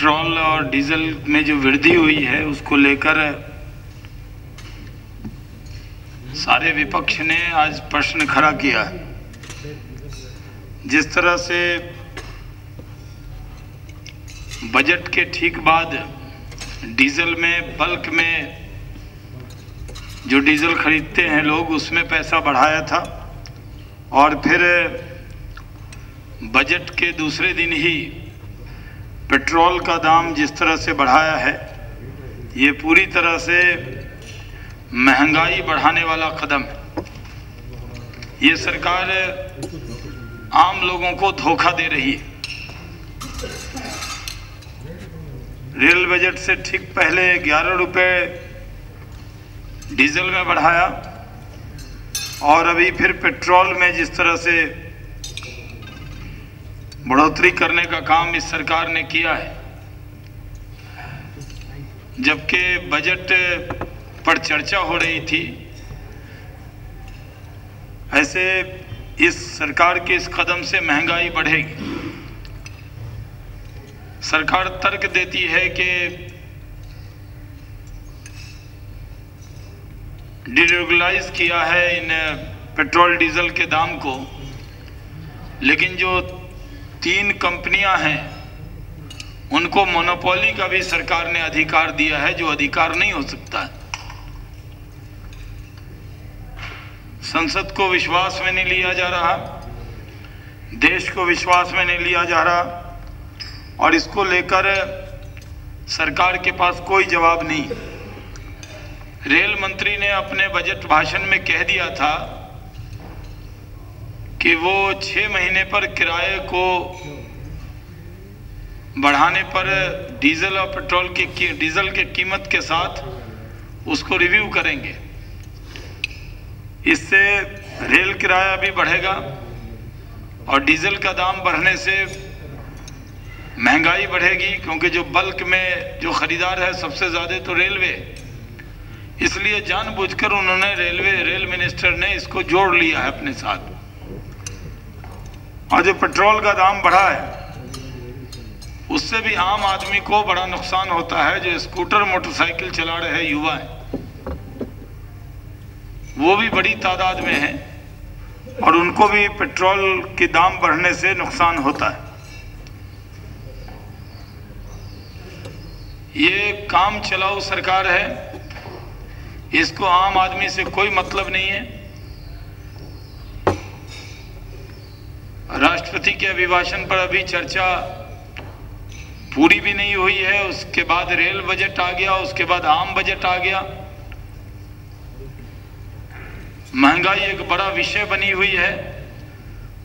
Petrol और diesel में जो वृद्धि हुई है उसको लेकर सारे विपक्ष ने आज प्रश्न खड़ा किया। जिस तरह से बजट के ठीक बाद डीजल में बल्क में जो डीजल खरीदते हैं लोग उसमें पैसा बढ़ाया था और फिर बजट के दूसरे दिन ही पेट्रोल का दाम जिस तरह से बढ़ाया है, ये पूरी तरह से महंगाई बढ़ाने वाला कदम है। ये सरकार आम लोगों को धोखा दे रही है। रेल बजट से ठीक पहले 11 रुपए डीजल में बढ़ाया और अभी फिर पेट्रोल में जिस तरह से बढ़ोतरी करने का काम इस सरकार ने किया है, जबकि बजट पर चर्चा हो रही थी। ऐसे इस सरकार के इस कदम से महंगाई बढ़ेगी। सरकार तर्क देती है कि डिरेगुलाइज किया है इन पेट्रोल डीजल के दाम को, लेकिन जो 3 कंपनियां हैं उनको मोनोपोली का भी सरकार ने अधिकार दिया है, जो अधिकार नहीं हो सकता है। संसद को विश्वास में नहीं लिया जा रहा, देश को विश्वास में नहीं लिया जा रहा और इसको लेकर सरकार के पास कोई जवाब नहीं। रेल मंत्री ने अपने बजट भाषण में कह दिया था कि वो 6 महीने पर किराए को बढ़ाने पर डीजल और पेट्रोल की डीजल के कीमत के साथ उसको रिव्यू करेंगे। इससे रेल किराया भी बढ़ेगा और डीजल का दाम बढ़ने से महंगाई बढ़ेगी, क्योंकि जो बल्क में जो खरीदार है सबसे ज़्यादा तो रेलवे। इसलिए जानबूझकर उन्होंने रेल मिनिस्टर ने इसको जोड़ लिया है अपने साथ। और जो पेट्रोल का दाम बढ़ा है उससे भी आम आदमी को बड़ा नुकसान होता है। जो स्कूटर मोटरसाइकिल चला रहे युवा हैं वो भी बड़ी तादाद में हैं और उनको भी पेट्रोल के दाम बढ़ने से नुकसान होता है। ये काम चलाऊ सरकार है, इसको आम आदमी से कोई मतलब नहीं है। राष्ट्रपति के अभिभाषण पर अभी चर्चा पूरी भी नहीं हुई है, उसके बाद रेल बजट आ गया, उसके बाद आम बजट आ गया। महंगाई एक बड़ा विषय बनी हुई है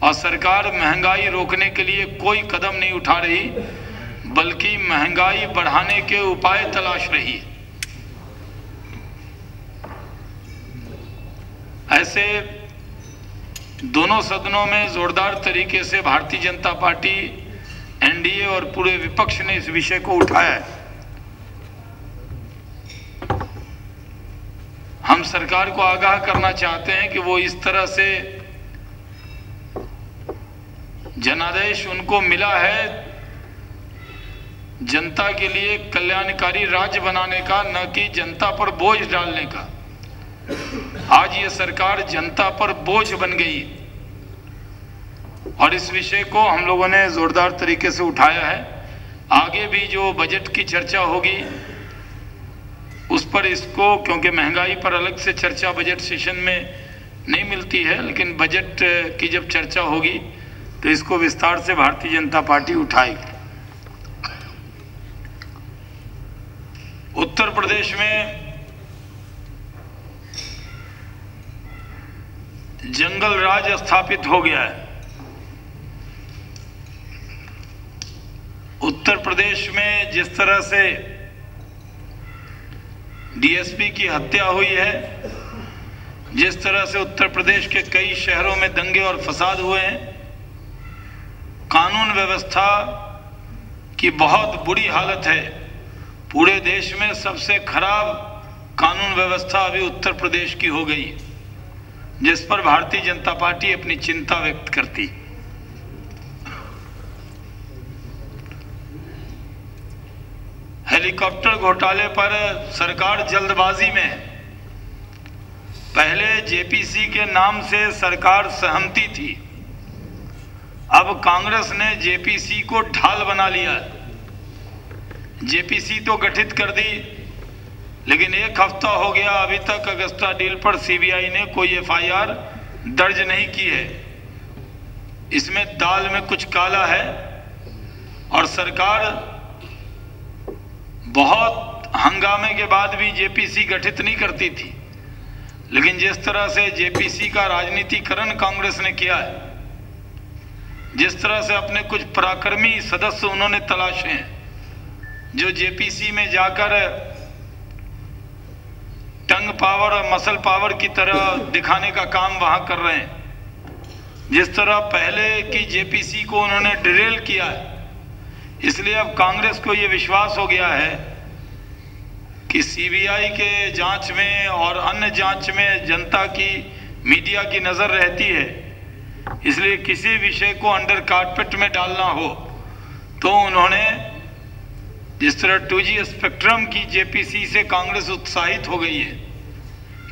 और सरकार महंगाई रोकने के लिए कोई कदम नहीं उठा रही, बल्कि महंगाई बढ़ाने के उपाय तलाश रही है। ऐसे दोनों सदनों में जोरदार तरीके से भारतीय जनता पार्टी, एनडीए और पूरे विपक्ष ने इस विषय को उठाया है। हम सरकार को आगाह करना चाहते हैं कि वो इस तरह से जनादेश उनको मिला है जनता के लिए कल्याणकारी राज्य बनाने का, न कि जनता पर बोझ डालने का। आज ये सरकार जनता पर बोझ बन गई और इस विषय को हम लोगों ने जोरदार तरीके से उठाया है। आगे भी जो बजट की चर्चा होगी उस पर इसको, क्योंकि महंगाई पर अलग से चर्चा बजट सेशन में नहीं मिलती है, लेकिन बजट की जब चर्चा होगी तो इसको विस्तार से भारतीय जनता पार्टी उठाएगी। उत्तर प्रदेश में जंगल राज स्थापित हो गया है। उत्तर प्रदेश में जिस तरह से डीएसपी की हत्या हुई है, जिस तरह से उत्तर प्रदेश के कई शहरों में दंगे और फसाद हुए हैं, कानून व्यवस्था की बहुत बुरी हालत है। पूरे देश में सबसे खराब कानून व्यवस्था अभी उत्तर प्रदेश की हो गई, जिस पर भारतीय जनता पार्टी अपनी चिंता व्यक्त करती। हेलीकॉप्टर घोटाले पर सरकार जल्दबाजी में, पहले जेपीसी के नाम से सरकार सहमति थी, अब कांग्रेस ने जेपीसी को ढाल बना लिया। जेपीसी तो गठित कर दी, लेकिन एक हफ्ता हो गया अभी तक अगस्ता डील पर सीबीआई ने कोई एफआईआर दर्ज नहीं की है। इसमें दाल में कुछ काला है और सरकार बहुत हंगामे के बाद भी जेपीसी गठित नहीं करती थी, लेकिन जिस तरह से जेपीसी का राजनीतिकरण कांग्रेस ने किया है, जिस तरह से अपने कुछ पराक्रमी सदस्य उन्होंने तलाशे हैं जो जेपीसी में जाकर टंग पावर और मसल पावर की तरह दिखाने का काम वहां कर रहे हैं, जिस तरह पहले की जेपीसी को उन्होंने डिरेल किया है, इसलिए अब कांग्रेस को यह विश्वास हो गया है कि सीबीआई के जांच में और अन्य जांच में जनता की, मीडिया की नजर रहती है, इसलिए किसी विषय को अंडर कारपेट में डालना हो तो उन्होंने, जिस तरह 2G स्पेक्ट्रम की जेपीसी से कांग्रेस उत्साहित हो गई है,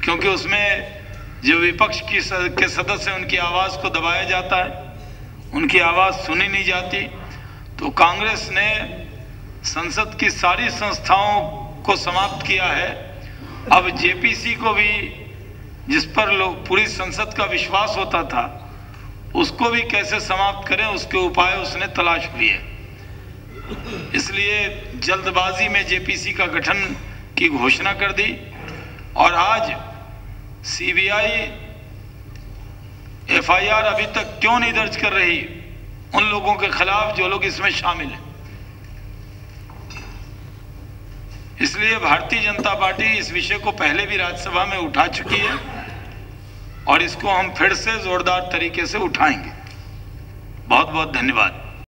क्योंकि उसमें जो विपक्ष के सदस्य उनकी आवाज को दबाया जाता है, उनकी आवाज सुनी नहीं जाती, तो कांग्रेस ने संसद की सारी संस्थाओं को समाप्त किया है। अब जेपीसी को भी, जिस पर लोग पूरी संसद का विश्वास होता था, उसको भी कैसे समाप्त करें उसके उपाय उसने तलाश लिए। इसलिए जल्दबाजी में जेपीसी का गठन की घोषणा कर दी और आज सीबीआई एफआईआर अभी तक क्यों नहीं दर्ज कर रही उन लोगों के खिलाफ जो लोग इसमें शामिल हैं। इसलिए भारतीय जनता पार्टी इस विषय को पहले भी राज्यसभा में उठा चुकी है और इसको हम फिर से जोरदार तरीके से उठाएंगे। बहुत बहुत धन्यवाद।